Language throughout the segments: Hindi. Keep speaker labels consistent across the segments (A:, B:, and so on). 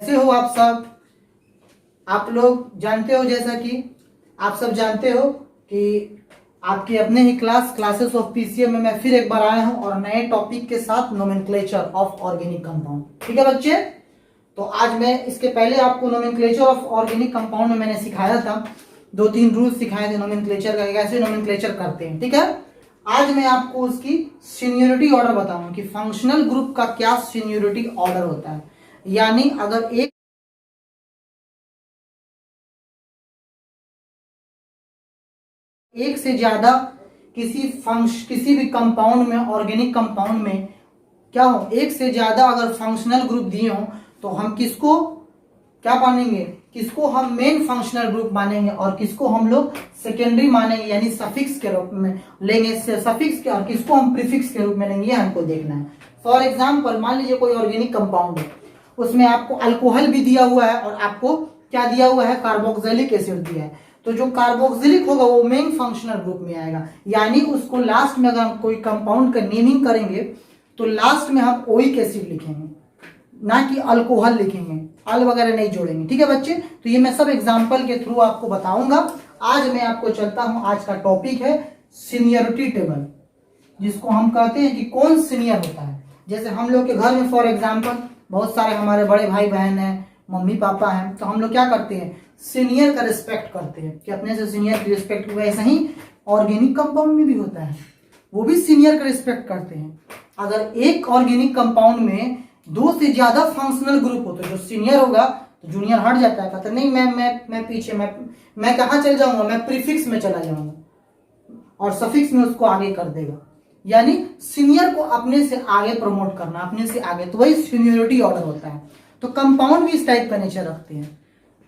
A: कैसे हो आप सब? आप लोग जानते हो, जैसा कि आप सब जानते हो कि आपके अपने ही क्लासेस ऑफ पीसीएम में मैं फिर एक बार आया हूं और नए टॉपिक के साथ नोमेनक्लेचर ऑफ ऑर्गेनिक कंपाउंड। ठीक है बच्चे, तो आज मैं इसके पहले आपको नोमेनक्लेचर ऑफ ऑर्गेनिक कंपाउंड में मैंने सिखाया था, 2-3 रूल्स सिखाए थे नोमेनक्लेचर का, कैसे नोमेनक्लेचर करते हैं। ठीक है, आज मैं आपको उसकी सीनियरिटी ऑर्डर बताऊंगा कि फंक्शनल ग्रुप का क्या सीनियरिटी ऑर्डर होता है। यानी अगर एक से ज्यादा किसी भी कंपाउंड में, ऑर्गेनिक कंपाउंड में क्या हो, एक से ज्यादा अगर फंक्शनल ग्रुप दिए हो तो हम किसको क्या मानेंगे, किसको हम मेन फंक्शनल ग्रुप मानेंगे और किसको हम लोग सेकेंडरी मानेंगे, यानी सफिक्स के रूप में लेंगे सफिक्स के, और किसको हम प्रीफिक्स के रूप में लेंगे, हमको देखना है। फॉर एग्जाम्पल मान लीजिए कोई ऑर्गेनिक कंपाउंड है, उसमें आपको अल्कोहल भी दिया हुआ है और आपको क्या दिया हुआ है, कार्बोक्सिलिक एसिड दिया है। तो जो कार्बोक्सिलिक होगा वो मेन फंक्शनल ग्रुप में आएगा, यानी उसको लास्ट में अगर हम कोई कंपाउंड का नेमिंग करेंगे तो लास्ट में हम ओइक एसिड लिखेंगे, ना कि अल्कोहल लिखेंगे, अल वगैरह नहीं जोड़ेंगे। ठीक है बच्चे, तो ये मैं सब एग्जांपल के थ्रू आपको बताऊंगा। आज मैं आपको चलता हूं, आज का टॉपिक है सीनियरिटी टेबल, जिसको हम कहते हैं कि कौन सीनियर होता है। जैसे हम लोग के घर में फॉर एग्जाम्पल बहुत सारे हमारे बड़े भाई बहन हैं, मम्मी पापा हैं, तो हम लोग क्या करते हैं, सीनियर का रिस्पेक्ट करते हैं कि अपने से सीनियर की रिस्पेक्ट। वैसे ही ऑर्गेनिक कंपाउंड में भी होता है, वो भी सीनियर का रिस्पेक्ट करते हैं। अगर एक ऑर्गेनिक कंपाउंड में 2 से ज्यादा फंक्शनल ग्रुप हो तो जो सीनियर होगा तो जूनियर हट जाता है, कहता नहीं मैं पीछे, मैं कहाँ चल जाऊंगा, मैं प्रीफिक्स में चला जाऊंगा, और सफिक्स में उसको आगे कर देगा। यानी सीनियर को अपने से आगे प्रमोट करना, अपने से आगे, तो वही सीनियरिटी ऑर्डर होता है। तो कंपाउंड भी इस टाइप का नेचर रखते हैं,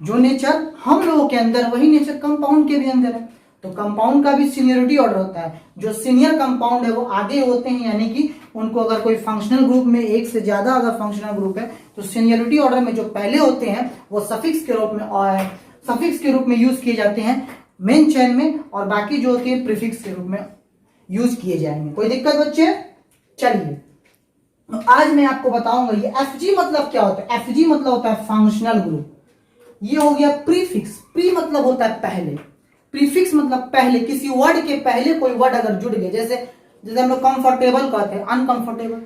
A: जो नेचर हम लोगों के अंदर वही नेचर कंपाउंड के भी अंदर है। तो कंपाउंड का भी सीनियरिटी ऑर्डर होता है, जो सीनियर कंपाउंड है वो आगे होते हैं, यानी कि उनको अगर कोई फंक्शनल ग्रुप में एक से ज्यादा अगर फंक्शनल ग्रुप है तो सीनियरिटी ऑर्डर में जो पहले होते हैं वो सफिक्स के रूप में यूज किए जाते हैं मेन चेन में, और बाकी जो होते हैं प्रीफिक्स के रूप में यूज किए जाएंगे। कोई दिक्कत बच्चे? चलिए, तो आज मैं आपको बताऊंगा ये एफजी मतलब क्या होता है। एफजी मतलब होता है फंक्शनल ग्रुप। ये हो गया प्रीफिक्स। प्री मतलब होता है पहले, प्रीफिक्स मतलब पहले, किसी वर्ड के पहले कोई वर्ड अगर जुड़ गया, जैसे हम लोग कंफर्टेबल कहते हैं, अनकंफर्टेबल,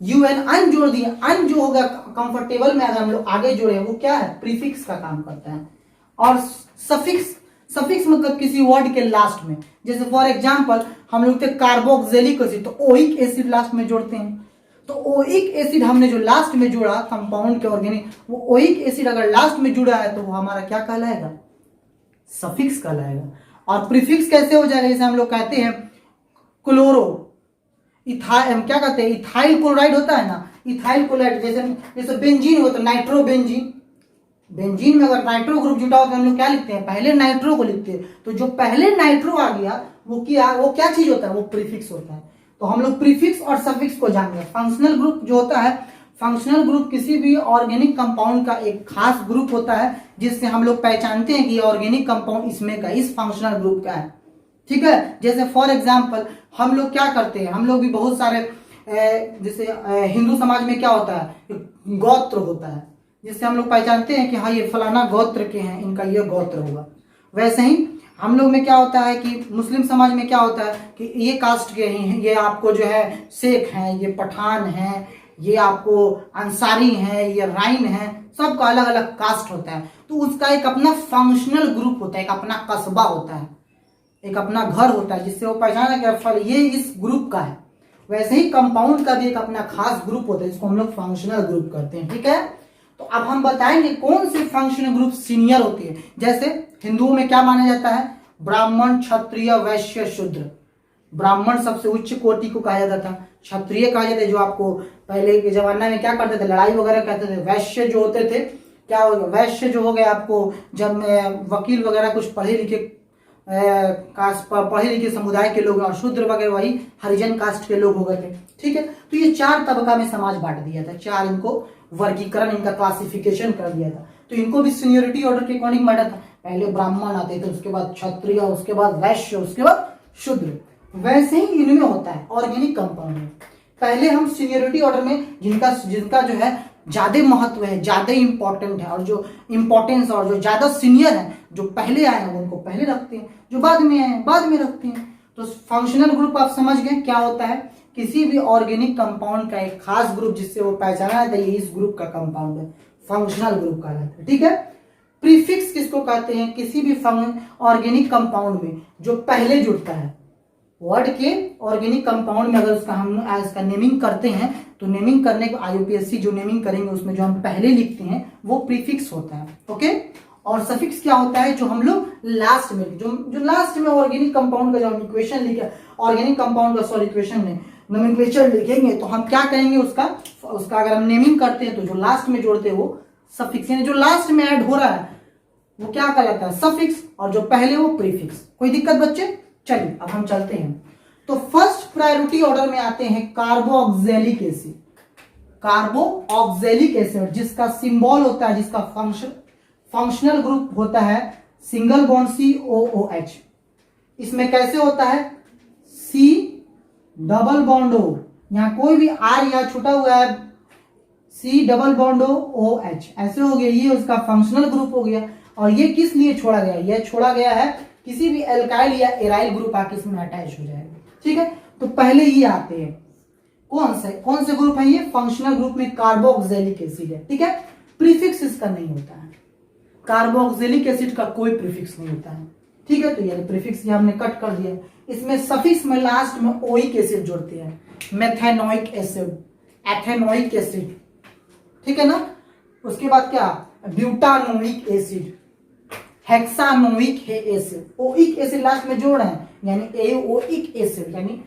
A: यूएन अन जोड़ दिए, अन जो होगा कंफर्टेबल में अगर हम लोग आगे जोड़े, वो क्या है, प्रीफिक्स का काम करता है। और सफिक्स मतलब किसी वर्ड के लास्ट में, जैसे फॉर एग्जांपल हम लोग थे कार्बोक्सिलिक एसिड, तो ओइक एसिड लास्ट में जोड़ते हैं। तो ओइक एसिड हमने जो लास्ट में जोड़ा कंपाउंड के ऑर्गेनिक, वो ओइक एसिड अगर लास्ट में जुड़ा है तो वो हमारा क्या कहलाएगा, सफिक्स कहलाएगा। और प्रीफिक्स कैसे हो जाएगा, जैसे हम लोग कहते हैं क्लोरो क्या कहते हैं, इथाइल क्लोराइड होता है ना, इथाइल क्लोराइड, जैसे बेंजीन होता है, नाइट्रो बेंजीन। बेंजीन में अगर नाइट्रो ग्रुप जुटा हो तो हम लोग क्या लिखते हैं, पहले नाइट्रो को लिखते हैं। तो जो पहले नाइट्रो आ गया वो क्या चीज होता है, वो प्रीफिक्स होता है। तो हम लोग प्रीफिक्स और सफिक्स को जान गए। फंक्शनल ग्रुप जो होता है, फंक्शनल ग्रुप किसी भी ऑर्गेनिक कंपाउंड का एक खास ग्रुप होता है, जिससे हम लोग पहचानते हैं कि ऑर्गेनिक कंपाउंड इसमें का, इस फंक्शनल ग्रुप का है। ठीक है, जैसे फॉर एग्जांपल हम लोग क्या करते हैं, हम लोग भी बहुत सारे जैसे हिंदू समाज में क्या होता है, गोत्र होता है, जिससे हम लोग पहचानते हैं कि हाँ ये फलाना गोत्र के हैं, इनका ये गोत्र होगा। वैसे ही हम लोग में क्या होता है कि मुस्लिम समाज में क्या होता है कि ये कास्ट के हैं, ये आपको जो है शेख हैं, ये पठान हैं, ये आपको अंसारी हैं, ये राइन हैं, सबका अलग अलग कास्ट होता है। तो उसका एक अपना फंक्शनल ग्रुप होता है, एक अपना कस्बा होता है, एक अपना घर होता है, जिससे वो पहचाना कि फल ये इस ग्रुप का है। वैसे ही कंपाउंड का भी एक अपना खास ग्रुप होता है, जिसको हम लोग फंक्शनल ग्रुप करते हैं। ठीक है, तो अब हम बताएंगे कौन से फंक्शनल ग्रुप सीनियर होते हैं। जैसे हिंदुओं में क्या माना जाता है, ब्राह्मण, क्षत्रिय, वैश्य, शूद्र। ब्राह्मण सबसे उच्च कोटि को कहा जाता था, क्षत्रिय कहा जाता है जो आपको पहले के जमाना में क्या करते थे, लड़ाई वगैरह करते थे। वैश्य जो होते थे, क्या हो गया, वैश्य जो हो गए आपको जब वकील वगैरह कुछ पढ़े लिखे समुदाय के लोग, और शूद्र वगैरह वही हरिजन कास्ट के लोग हो गए थे। ठीक है, तो ये 4 तबका में समाज बांट दिया था, 4 इनको वर्गीकरण, इनका क्लासिफिकेशन कर दिया था। तो इनको भी सीनियरिटी ऑर्डर के अकॉर्डिंग बांटा था। पहले ब्राह्मण आते थे, उसके बाद क्षत्रिय, उसके बाद वैश्य, उसके बाद शूद्र। वैसे ही इनमें होता है ऑर्गेनिक कंपाउंड में। पहले हम सीनियरिटी ऑर्डर में जिनका जो है ज्यादा महत्व है, ज्यादा इंपॉर्टेंट है, और जो इंपॉर्टेंस और जो ज्यादा सीनियर है, जो पहले आए हैं उनको पहले रखते हैं, जो बाद में आए हैं बाद में रखते हैं। तो फंक्शनल ग्रुप आप समझ गए क्या होता है, किसी भी ऑर्गेनिक कंपाउंड का एक खास ग्रुप जिससे वो पहचाना जाता है ये इस ग्रुप का कंपाउंड है, फंक्शनल ग्रुप कहलाता है। ठीक है। प्रीफिक्स किसको कहते हैं, किसी भी ऑर्गेनिक कंपाउंड में जो पहले जुड़ता है, वर्ड के ऑर्गेनिक कंपाउंड में अगर उसका नेमिंग करते हैं तो नेमिंग करने के IUPAC जो नेमिंग करेंगे उसमें जो हम पहले लिखते हैं वो प्रीफिक्स होता है। ओके। और सफिक्स क्या होता है, जो हम लोग लास्ट में जो लास्ट में ऑर्गेनिक कंपाउंड का जो हम इक्वेशन लिखे, ऑर्गेनिक कंपाउंड का सॉरी इक्वेशन में नोमेनक्लेचर लिखेंगे तो हम क्या करेंगे, उसका अगर हम नेमिंग करते हैं तो जो लास्ट में जोड़ते हैं वो सफिक्स, यानी जो लास्ट में ऐड हो रहा है वो क्या कहलाता है, सफिक्स, और जो पहले वो प्रीफिक्स। कोई दिक्कत बच्चे? चलिए अब हम चलते हैं। तो फर्स्ट प्रायोरिटी ऑर्डर में आते हैं कार्बोक्सिलिक एसिड। कार्बोक्सिलिक एसिड जिसका सिंबल होता है, जिसका फंक्शनल ग्रुप होता है सिंगल बॉन्ड COOH। इसमें कैसे होता है, C डबल बॉन्ड O, यहां कोई भी R यहां छुटा हुआ है, C डबल बॉन्ड OH, ऐसे हो गया, ये उसका फंक्शनल ग्रुप हो गया। और ये किस लिए छोड़ा गया, यह छोड़ा गया है किसी भी एल्काइल या एराइल ग्रुप आके इसमें अटैच हो जाएगा। ठीक है। तो पहले ये आते हैं, कौन से ग्रुप है ये, फंक्शनल ग्रुप में कार्बोक्सिलिक एसिड है। ठीक है। प्रीफिक्स इसका नहीं होता है, कार्बोक्सिलिक एसिड का कोई प्रीफिक्स नहीं होता है। ठीक है। तो ये प्रीफिक्स हमने कट कर दिया। इसमें सफिक्स में लास्ट में ओइक एसिड जोड़ते हैं, मेथेनोइक एसिड, एथेनोइक एसिड। ठीक है ना। उसके बाद क्या, butanoic acid, hexanoic acid, oic acid last में जोड़ है, यानी एओइक एसिड, यानी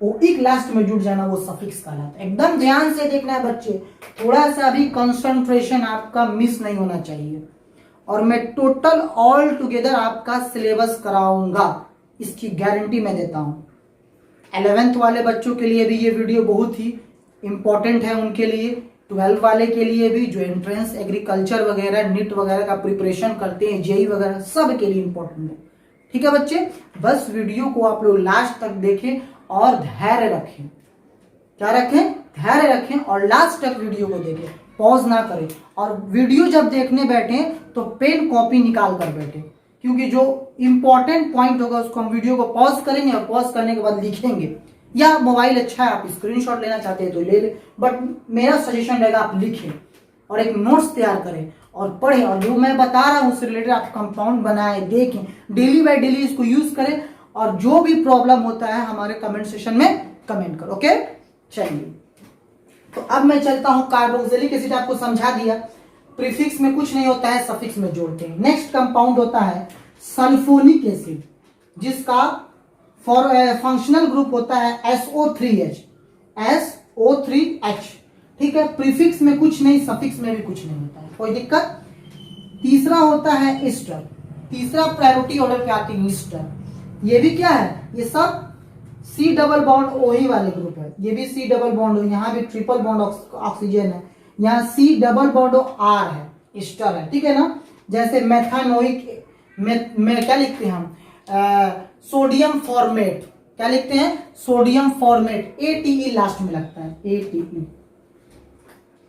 A: ओइक लास्ट में जुड़ जाना वो सफिक्स कहलाता है। एकदम ध्यान से देखना है बच्चे, थोड़ा सा भी कंसंट्रेशन आपका मिस नहीं होना चाहिए। और मैं टोटल ऑल टुगेदर आपका सिलेबस कराऊंगा, इसकी गारंटी मैं देता हूं। 11th वाले बच्चों के लिए भी ये वीडियो बहुत ही इंपॉर्टेंट है, उनके लिए 12 वाले के लिए भी, जो एंट्रेंस एग्रीकल्चर वगैरह नीट वगैरह का प्रिपरेशन करते हैं, जेई वगैरह, सब के लिए इंपॉर्टेंट है। ठीक है बच्चे, बस वीडियो को आप लोग लास्ट तक देखें और धैर्य रखें। क्या रखें, धैर्य रखें और लास्ट तक वीडियो को देखें, पॉज ना करें। और वीडियो जब देखने बैठे तो पेन कॉपी निकाल कर बैठे, क्योंकि जो इंपॉर्टेंट पॉइंट होगा उसको हम वीडियो को पॉज करेंगे और पॉज करने के बाद लिखेंगे। या मोबाइल अच्छा है, आप स्क्रीनशॉट लेना चाहते हैं तो ले ले, बट मेरा सजेशन रहेगा आप लिखें और एक नोट्स तैयार करें और पढ़ें, और जो मैं बता रहा हूं उससे रिलेटेड आप कंपाउंड बनाएं, देखें, डेली बाय डेली इसको यूज करें, और जो भी प्रॉब्लम होता है हमारे कमेंट सेक्शन में कमेंट करो। ओके। चलिए तो अब मैं चलता हूं, कार्बोक्सिलिक एसिड आपको समझा दिया, प्रीफिक्स में कुछ नहीं होता है, सफिक्स में जोड़ते हैं। नेक्स्ट कंपाउंड होता है सल्फोनिक एसिड, जिसका फंक्शनल ग्रुप होता है SO3H। ठीक है। प्रीफिक्स में कुछ नहीं, सफिक्स में भी कुछ नहीं होता है, कोई दिक्कत। तीसरा होता है ईस्टर, तीसरा प्रायोरिटी ऑर्डर पे आती है ईस्टर। ये भी क्या है, ये सब C डबल बॉन्ड OH वाले ग्रुप है, ये भी C डबल बॉन्ड O, यहाँ भी ट्रिपल बॉन्ड ऑक्सीजन है, यहाँ C डबल बॉन्ड R है, ईस्टर है। ठीक है ना। जैसे मेथानोइक में क्या लिखते हैं हम, सोडियम फॉर्मेट, क्या लिखते हैं, सोडियम फॉर्मेट, ATE लास्ट में लगता है, ATE।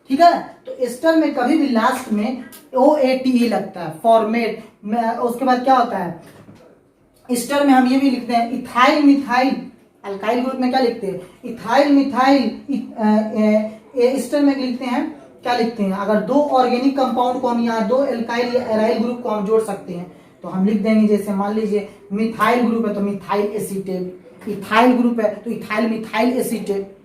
A: ठीक है। तो एस्टर में कभी भी लास्ट में OATE लगता है, फॉर्मेट में। उसके बाद क्या होता है, एस्टर में हम ये भी लिखते हैं इथाइल मिथाइल, अल्काइल ग्रुप में क्या लिखते हैं, इथाइल मिथाइल, एस्टर में लिखते हैं, क्या लिखते हैं, अगर दो ऑर्गेनिक कंपाउंड को हम यहाँ दो एल्काइल या एराइल ग्रुप को हम जोड़ सकते हैं तो हम लिख देंगे, जैसे मान लीजिए मिथाइल ग्रुप है तो मिथाइल एसीटेट, इथाइल ग्रुप है तो ethyl methyl acetate,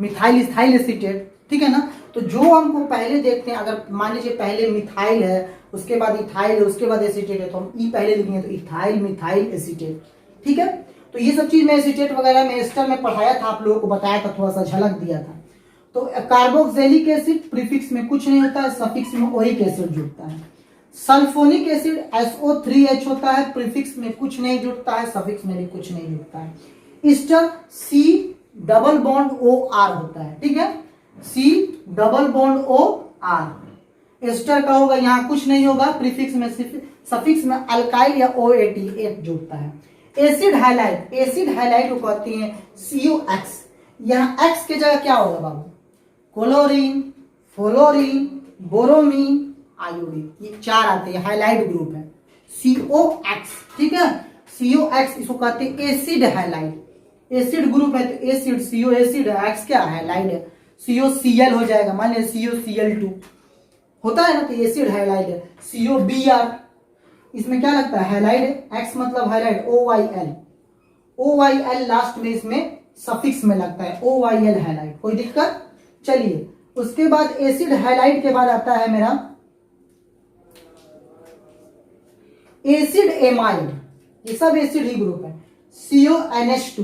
A: methyl ethyl acetate. ठीक है ना। तो जो हमको पहले देखते हैं, अगर मान लीजिए पहले मिथाइल है, उसके बाद इथाइल है, उसके बाद एसीटेट है, तो हम ई पहले लिखेंगे तो इथाइल मिथाइल एसीटेट। ठीक है। तो ये सब चीज मैं एसीटेट वगैरह में एस्टर में पढ़ाया था, आप लोगों को बताया था, थोड़ा सा झलक दिया था। तो कार्बोक्सिलिक एसिड प्रीफिक्स में कुछ नहीं होता है, सफिक्स में ओइक एसिड जुड़ता है। सल्फोनिक एसिड SO3H होता है, प्रीफिक्स में कुछ नहीं जुड़ता है, सफिक्स में भी कुछ नहीं जुड़ता है। Ester C double bond OR होता है। ठीक है। C double bond OR ester का होगा, यहाँ कुछ नहीं होगा, प्रीफिक्स में सफिक्स में अल्काइल या OAT जुड़ता है। एसिड हाइलाइट, एसिड हाइलाइट को कहते हैं COX, यहाँ X की जगह क्या होगा बाबू, क्लोरीन, फ्लोरीन, बोरोमीन, आयोडीन, ये 4 आते हैं, हाइलाइट ग्रुप है COX। ठीक है, COX इसको कहते हैं एसिड हाइलाइट, एसिड ग्रुप है तो एसिड, CO एसिड है, X क्या हाइलाइट है, COCl हो जाएगा, मान लीजिए COCl2 होता है ना, तो एसिड हाइलाइट है। COBr इसमें क्या लगता है, हाइलाइट है, X मतलब हाइलाइट, OYl लास्ट में इसमें सफिक्स में लगता है, OYl हाइलाइट, कोई दिक्कत। चलिए उसके बाद एसिड हाइलाइट के बाद आता है मेरा एसिड एमाइड, ये सब एसिड ही ग्रुप है। CONH2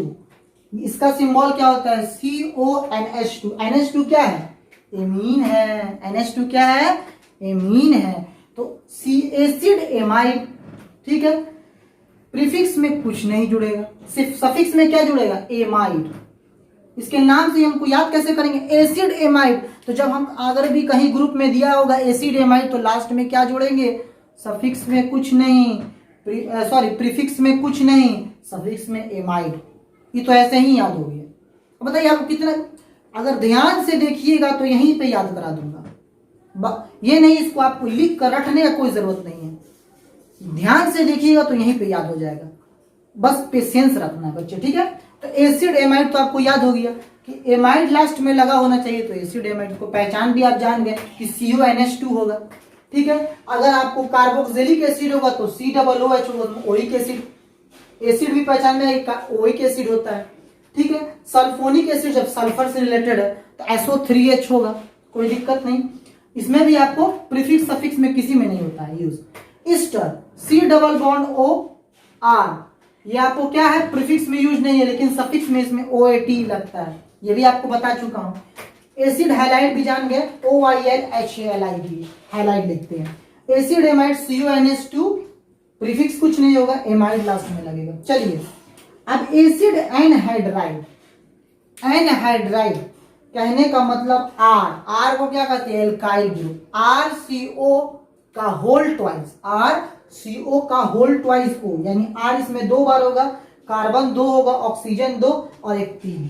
A: इसका सिंबल क्या होता है, CONH2, NH2 क्या है, एमीन है, NH2 क्या है, एमीन है, तो एसिड एमाइड। ठीक है, प्रीफिक्स में कुछ नहीं जुड़ेगा, सिर्फ सफिक्स में क्या जुड़ेगा, एमाइड। इसके नाम से हमको याद कैसे करेंगे, एसिड एमाइड। तो जब हम अगर भी कहीं ग्रुप में दिया होगा एसिड एमाइड, तो लास्ट में क्या जोड़ेंगे, सफिक्स में कुछ नहीं, सॉरी प्रीफिक्स में कुछ नहीं, सफिक्स में एमाइड। ये तो ऐसे ही याद हो गया। अब बताइए आपको कितना, अगर ध्यान से देखिएगा तो यहीं पे याद करा दूंगा, ये नहीं इसको आपको लिख कर रखने का कोई जरूरत नहीं है, ध्यान से देखिएगा तो यहीं पे याद हो जाएगा, बस पेशेंस रखना है बच्चे। ठीक है, तो एसिड एमाइड तो आपको याद हो गया कि एमाइड लास्ट में लगा होना चाहिए, तो एसिड एमाइड को पहचान भी आप जान गए कि CONH2 होगा। ठीक है, अगर आपको कार्बोक्सिलिक एसिड होगा तो COOH होगा, ओइक एसिड, एसिड भी पहचान में ओइक एसिड होता है। ठीक है, सल्फोनिक एसिड जब सल्फर से रिलेटेड है तो SO3H होगा, कोई दिक्कत नहीं। इसमें भी आपको प्रीफिक्स सफिक्स में किसी में नहीं होता है यूज। ईस्टर C+R, ये आपको क्या है, प्रीफिक्स में यूज नहीं है, लेकिन सफिक्स में इसमें OAT लगता है, ये भी आपको बता चुका हूं। एसिड हाइलाइट भी जान गए, OYLHALID हाइलाइट लिखते हैं। एसिड एमाइड CONH2, प्रीफिक्स कुछ नहीं होगा, एमाइड लास्ट में लगेगा। चलिए अब एसिड एनहाइड्राइड, एनहाइड्राइड कहने का मतलब R को क्या कहते हैं, एल्काइल ग्रुप, RCO का होल ट्वाइस, RCO का होल ट्वाइस O, यानी R इसमें 2 बार होगा, कार्बन 2 होगा, ऑक्सीजन 2 और एक 3।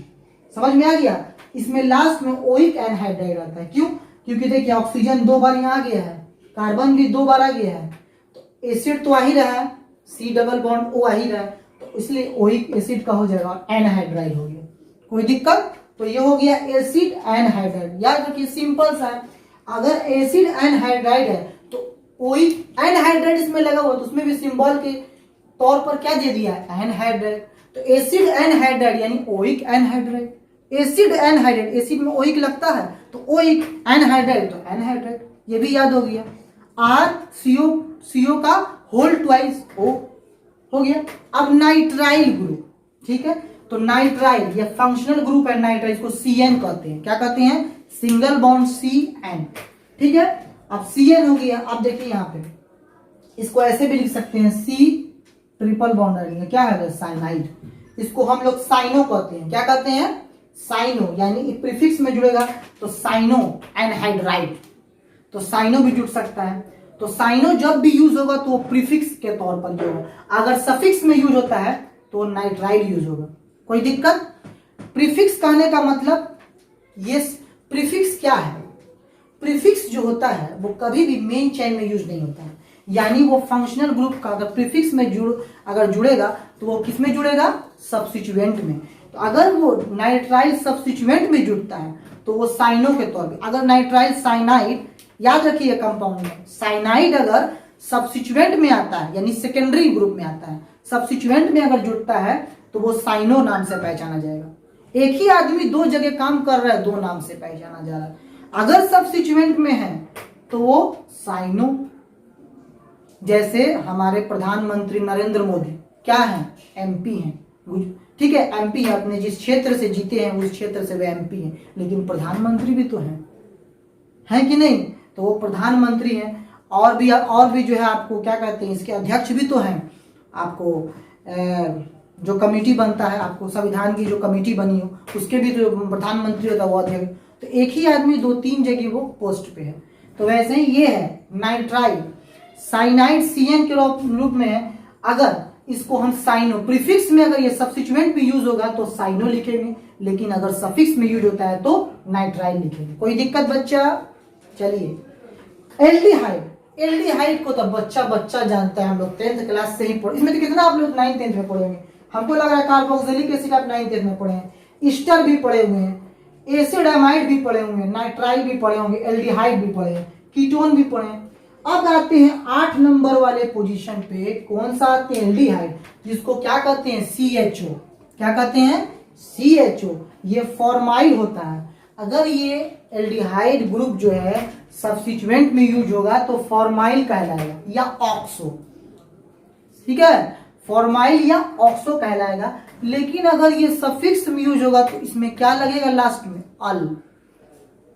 A: समझ में आ गया, इसमें लास्ट में ओइक एनहाइड्राइड आता है। क्यों, क्योंकि देखिए ऑक्सीजन 2 बार यहाँ आ गया है, कार्बन भी 2 बार आ गया है, तो एसिड तो आ ही रहा है, C डबल बॉन्ड O आ ही रहा है, तो इसलिए ओइक एसिड का हो जाएगा, एनहाइड्राइड हो गया, कोई दिक्कत। तो ये हो गया एसिड एनहाइड्राइड। याद रखिए सिंपल सा है, अगर एसिड एनहाइड्राइड है तो ओइक एनहाइड्राइड इसमें लगा हुआ, तो उसमें भी सिंबल के तौर पर क्या दे दिया है, एनहाइड्राइड। तो एसिड एनहाइड्राइड यानी oic anhydride, acid anhydride, acid में ओइक लगता है तो ओइक, एनहाइड्राइड तो एनहाइड्राइड, ये भी याद हो गया। RCO का होल ट्वाइस O हो गया। अब नाइट्राइल ग्रुप, ठीक है, तो नाइट्राइल ये फंक्शनल ग्रुप है, नाइट्राइल को CN कहते हैं, क्या कहते हैं, सिंगल बॉन्ड CN। ठीक है, अब CN हो गया। अब देखिए यहाँ पे इसको ऐसे भी लिख सकते हैं, C ट्रिपल बॉन्ड, क्या है, साइनाइड, इसको हम लोग साइनो कहते हैं, क्या कहते हैं, साइनो, यानी प्रीफिक्स में जुड़ेगा तो साइनो एनहाइड्राइड, तो साइनो भी जुड़ सकता है। तो साइनो जब भी यूज होगा तो प्रीफिक्स के तौर पर होगा, अगर सफिक्स में यूज होता है तो नाइट्राइल यूज होगा, कोई दिक्कत। प्रीफिक्स कहने का मतलब ये प्रीफिक्स क्या है, प्रीफिक्स जो होता है वो कभी भी मेन चेन में यूज नहीं होता है, यानी वो फंक्शनल ग्रुप का अगर प्रीफिक्स में अगर जुड़ेगा तो वो किस में जुड़ेगा, सब्स्टिट्यूएंट में। तो अगर वो नाइट्राइल सब्स्टिट्यूएंट में जुड़ता है तो वो साइनो के तौर पे, अगर नाइट्राइल साइनाइड, याद रखिए कंपाउंड में साइनाइड अगर सब्स्टिट्यूएंट में आता है यानी सेकेंडरी ग्रुप में आता है, सब्स्टिट्यूएंट में अगर जुड़ता है तो वो साइनो नाम से पहचाना जाएगा। एक ही आदमी 2 जगह काम कर रहा है, 2 नाम से पहचाना जा रहा है। अगर सब्स्टिट्यूएंट में है तो वो साइनो, जैसे हमारे प्रधानमंत्री नरेंद्र मोदी क्या है, MP हैं, ठीक है, MP है, अपने जिस क्षेत्र से जीते हैं उस क्षेत्र से वे MP हैं, लेकिन प्रधानमंत्री भी तो हैं कि नहीं, तो वो प्रधानमंत्री हैं। और भी जो है आपको क्या कहते हैं, इसके अध्यक्ष भी तो हैं। आपको जो कमेटी बनता है, आपको संविधान की जो कमेटी बनी हो उसके भी जो प्रधानमंत्री होता है वो अध्यक्ष, तो एक ही आदमी 2-3 जगह वो पोस्ट पे है। तो वैसे ही ये है नाइट्राइल साइनाइड CN के रूप में है। अगर इसको हम साइनो, प्रीफिक्स में अगर ये सब्स्टिट्यूएंट भी यूज होगा तो साइनो लिखेंगे, लेकिन अगर सफिक्स में यूज होता है तो नाइट्राइल लिखेंगे, कोई दिक्कत बच्चा। चलिए एल्डिहाइड को तो बच्चा बच्चा जानता है, हम लोग 10th क्लास से ही पढ़े। इसमें तो कितना आप लोग 9th 10th में पढ़े होंगे, हमको लग रहा है कार्बोक्सिलिक एसिड आप 9th 10th में पढ़े हैं, ईस्टर भी पढ़े हुए हैं, एसिड एमाइड भी पढ़े होंगे, नाइट्राइल भी पढ़े होंगे, एल्डिहाइड भी पढ़े हैं, कीटोन भी पढ़े हैं। अब आते हैं 8 नंबर वाले पोजीशन पे, कौन सा आते हैं? एल्डिहाइड, जिसको क्या कहते हैं? CHO। क्या कहते हैं? CHO। ये फॉर्माइल होता है। अगर ये एल्डिहाइड ग्रुप जो है सब्स्टिट्यूएंट में यूज होगा तो फॉर्माइल कहलाएगा या ऑक्सो, ठीक है, फॉर्माइल या ऑक्सो कहलाएगा। लेकिन अगर ये सफिक्स में यूज होगा तो इसमें क्या लगेगा लास्ट में? अल,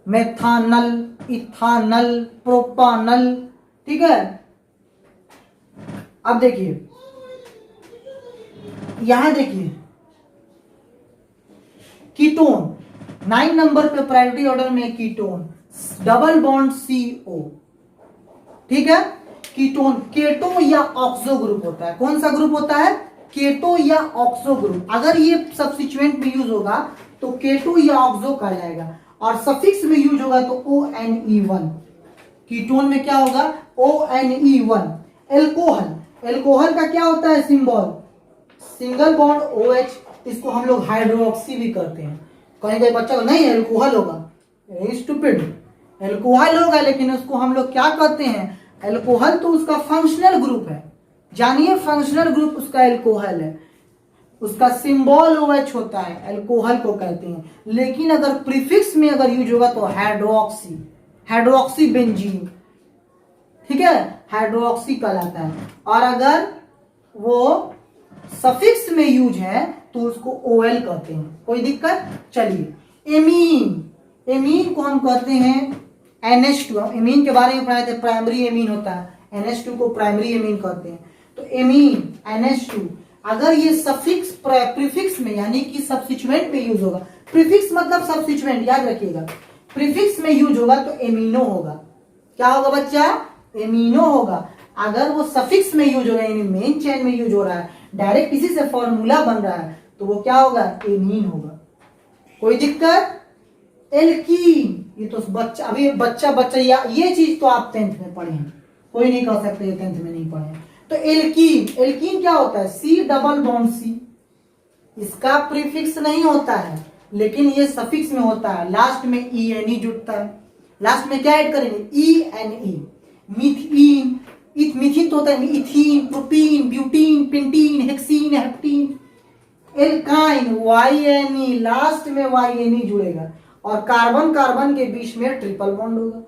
A: मेथानल, इथानल, प्रोपानल, ठीक है। अब देखिए यहां देखिए कीटोन 9 नंबर पे प्रायोरिटी ऑर्डर में कीटोन, डबल बॉन्ड CO, ठीक है। कीटोन केटो या ऑक्सो ग्रुप होता है। कौन सा ग्रुप होता है? केटो या ऑक्सो ग्रुप। अगर ये सब्स्टिट्यूएंट में यूज होगा तो केटो या ऑक्सो कहलाएगा, और सफिक्स में यूज होगा तो ONE1। कीटोन में क्या होगा? ONE1। एल्कोहल, एल्कोहल का क्या होता है सिंबल? सिंगल बॉन्ड OH, इसको हम लोग हाइड्रोक्सी भी करते हैं। कहीं कहीं बच्चा को नहीं एल्कोहल होगा, स्टूपिड, एल्कोहल होगा, लेकिन उसको हम लोग क्या कहते हैं? एल्कोहल तो उसका फंक्शनल ग्रुप है, जानिए फंक्शनल ग्रुप उसका एल्कोहल है, उसका सिंबल OH होता है, एल्कोहल को कहते हैं। लेकिन अगर प्रीफिक्स में अगर यूज होगा तो हाइड्रोक्सी, हाइड्रोक्सी बेंजीन, ठीक है, हाइड्रोक्सी कहलाता है। और अगर वो सफिक्स में यूज है तो उसको OL कहते हैं। कोई दिक्कत? चलिए एमीन, एमीन को हम कहते हैं NH2। एमीन के बारे में पढ़ाए थे, प्राइमरी एमीन होता है, NH2 को प्राइमरी एमीन कहते हैं। तो एमीन NH2 अगर ये सफिक्स प्रीफिक्स में यानी कि सब्स्टिट्यूएंट में यूज होगा, प्रीफिक्स मतलब सब्स्टिट्यूएंट, याद रखिएगा, प्रीफिक्स में यूज होगा तो एमिनो होगा। क्या होगा बच्चा? एमिनो होगा। अगर वो सफिक्स में यूज हो रहा है यानी मेन चेन में यूज हो रहा है, डायरेक्ट इसी से फॉर्मूला बन रहा है, तो वो क्या होगा? एमीन होगा। कोई दिक्कत? एल्कीन, ये तो बच्चा अभी बच्चा ये चीज तो आप 10th में पढ़े हैं, कोई नहीं कह सकते 10th में नहीं पढ़े हैं। तो एल्कीन, एल्कीन क्या होता है? C डबल बॉन्ड C, इसका प्रीफिक्स नहीं होता है लेकिन ये सफिक्स में होता है, लास्ट में ENE जुड़ता है। लास्ट में क्या ऐड करेंगे? ENE। मीथीन, मीथीन तो होता है ethene, propene, butene, pentene, hexene, heptene. Alkyne YNE, last में YNE जुड़ेगा और कार्बन कार्बन के बीच में ट्रिपल बॉन्ड होगा।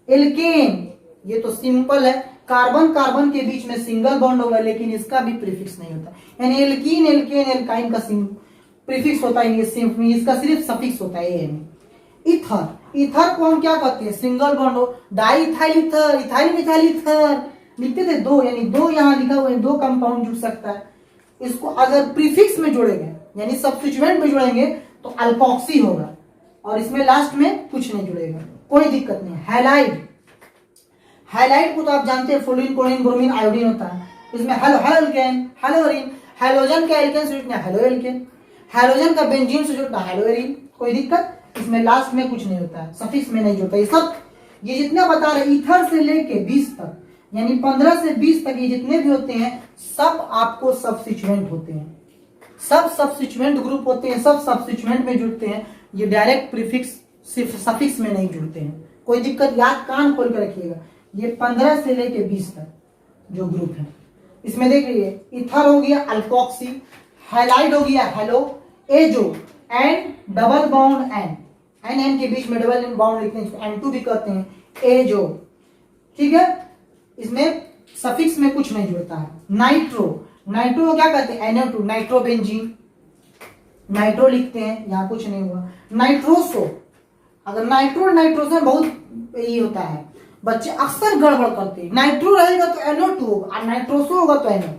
A: एल्केन, ये तो सिंपल है, कार्बन कार्बन के बीच में सिंगल बॉन्ड होगा, लेकिन इसका भी प्रीफिक्स नहीं होता। यानी एल्कीन, एल्केन, एल्काइन का प्रीफिक्स होता है, इसका सिर्फ सफिक्स होता है ANE। इथर, इथर को हम क्या कहते हैं? सिंगल बॉन्ड हो, di ethyl ether, ethyl methyl ether लिखते थे दो, यानी दो यहाँ लिखा हुआ है, दो कंपाउंड जुड़ सकता है। इसको अगर प्रीफिक्स में जोड़ेंगे यानी सब्स्टिट्यूएंट में जोड़ेंगे तो अल्कोक्सी होगा, और इसमें लास्ट में कुछ नहीं जुड़ेगा, कोई दिक्कत नहीं। हैलाइड, हैलाइड को तो आप जानते हैं फ्लोरीन, क्लोरीन, ब्रोमीन, आयोडीन होता है। इसमें हेलोएल्केन, हेलोरीन, हेलोजन का एल्केन से जुड़ना हेलोएल्केन, हेलोजन का बेंजीन से जुड़ना हेलोएरीन। कोई दिक्कत? इसमें लास्ट में कुछ नहीं होता है, सफिक्स में नहीं जुड़ता। ये सब ये जितना बता रहे ईथर से लेके 20 तक यानी 15 से 20 तक ये जितने भी होते हैं सब आपको सब्स्टिट्यूएंट होते हैं, सब सब्स्टिट्यूएंट ग्रुप होते हैं, सब सब्स्टिट्यूएंट में जुड़ते हैं। ये डायरेक्ट प्रीफिक्स सिर्फ सफिक्स में नहीं जुड़ते हैं। कोई दिक्कत? याद कान खोल कर रखिएगा। ये 15 से लेके 20 तक जो ग्रुप है इसमें देखिए, इथर हो गया अल्कोक्सी, हैलाइड हो गया halo, azo, N double bond N, N N के बीच में डबल बॉन्ड लिखते हैं, N2 भी कहते हैं, एजो, ठीक है। इसमें सफिक्स में कुछ नहीं जुड़ता है। नाइट्रो, नाइट्रो को क्या कहते हैं? NO2, नाइट्रोबेंजीन, नाइट्रो लिखते हैं, यहाँ कुछ नहीं हुआ। नाइट्रोसो, अगर नाइट्रो नाइट्रोजन में बहुत ये होता है, बच्चे अक्सर गड़बड़ करते हैं। नाइट्रो रहेगा तो NO2 होगा और नाइट्रोसो होगा तो NO,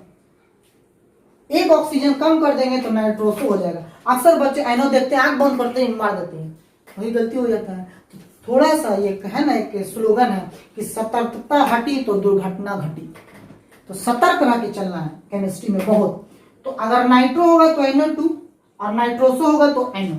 A: एक ऑक्सीजन कम कर देंगे तो नाइट्रोसो हो जाएगा। अक्सर बच्चे NO देखते हैं, आंख बंद करते हैं, मार देते हैं, वही गलती हो जाता है। थोड़ा सा ये है ना, एक स्लोगन है कि सतर्कता हटी तो दुर्घटना घटी, तो सतर्क रह के चलना है केमिस्ट्री में बहुत। तो अगर नाइट्रो होगा तो NO2 और नाइट्रोसो होगा तो NO।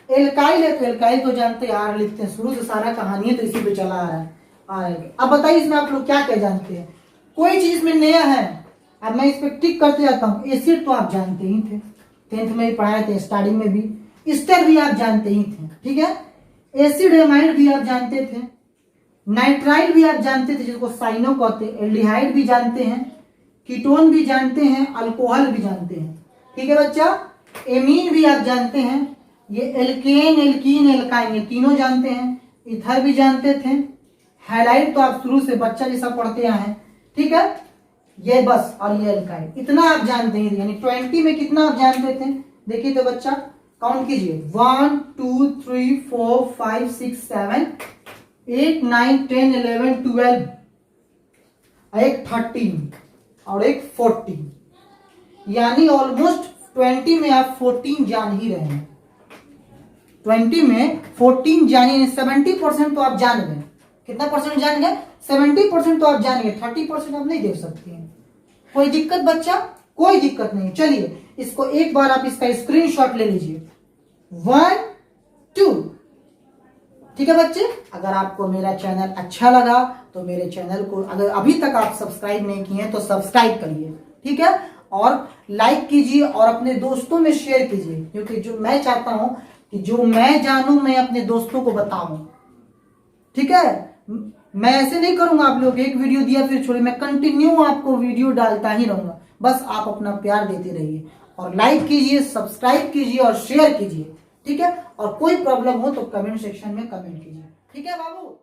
A: एल्काइल है तो एल्काइल तो जानते हैं, आर लिखते हैं, शुरू से सारा कहानी है तो इसी पे चला आ रहा है आर। अब बताइए इसमें आप लोग क्या क्या जानते हैं, कोई चीज में नया है। अब मैं इस पे टिक करते जाता हूँ। एसिड तो आप जानते ही थे, 10th में भी पढ़ाए थे, स्टार्टिंग में भी। स्टर भी आप जानते ही थे, ठीक है। एसिड एमाइड भी आप जानते थे, नाइट्राइल भी आप जानते थे जिसको साइनो कहते हैं, एल्डिहाइड भी जानते हैं, कीटोन भी जानते हैं, अल्कोहल भी जानते हैं, ठीक है बच्चा। एमीन भी आप जानते हैं, ये एल्केन, एल्कीन, एल्काइन, ये तीनों जानते हैं। इथर भी जानते थे। हैलाइड तो आप शुरू से बच्चा जैसा पढ़ते आए हैं, ठीक है। ये बस, और ये एल्काइड, इतना आप जानते हैं। यानी 20 में कितना आप जानते थे, देखिए तो बच्चा काउंट कीजिए, 1 2 3 4 5 6 7 8 9 10 11 12, एक 13 और एक 14, यानी ऑलमोस्ट 20 में आप 14 जान ही रहे हैं। 20 में 14 जानिए, 70% तो आप जान गए। कितना परसेंट जान गए? 70% तो आप जान गए, 30% आप नहीं देख सकते हैं। कोई दिक्कत बच्चा? कोई दिक्कत नहीं। चलिए इसको एक बार आप इसका स्क्रीनशॉट ले लीजिए, 1 2, ठीक है बच्चे। अगर आपको मेरा चैनल अच्छा लगा तो मेरे चैनल को अगर अभी तक आप सब्सक्राइब नहीं किए हैं तो सब्सक्राइब करिए, ठीक है। और लाइक कीजिए और अपने दोस्तों में शेयर कीजिए, क्योंकि जो मैं चाहता हूं कि जो मैं जानूं मैं अपने दोस्तों को बताऊं, ठीक है। मैं ऐसे नहीं करूंगा आप लोग एक वीडियो दिया फिर छोड़िए, मैं कंटिन्यू आपको वीडियो डालता ही रहूंगा। बस आप अपना प्यार देते रहिए और लाइक कीजिए, सब्सक्राइब कीजिए और शेयर कीजिए, ठीक है। और कोई प्रॉब्लम हो तो कमेंट सेक्शन में कमेंट कीजिए, ठीक है बाबू।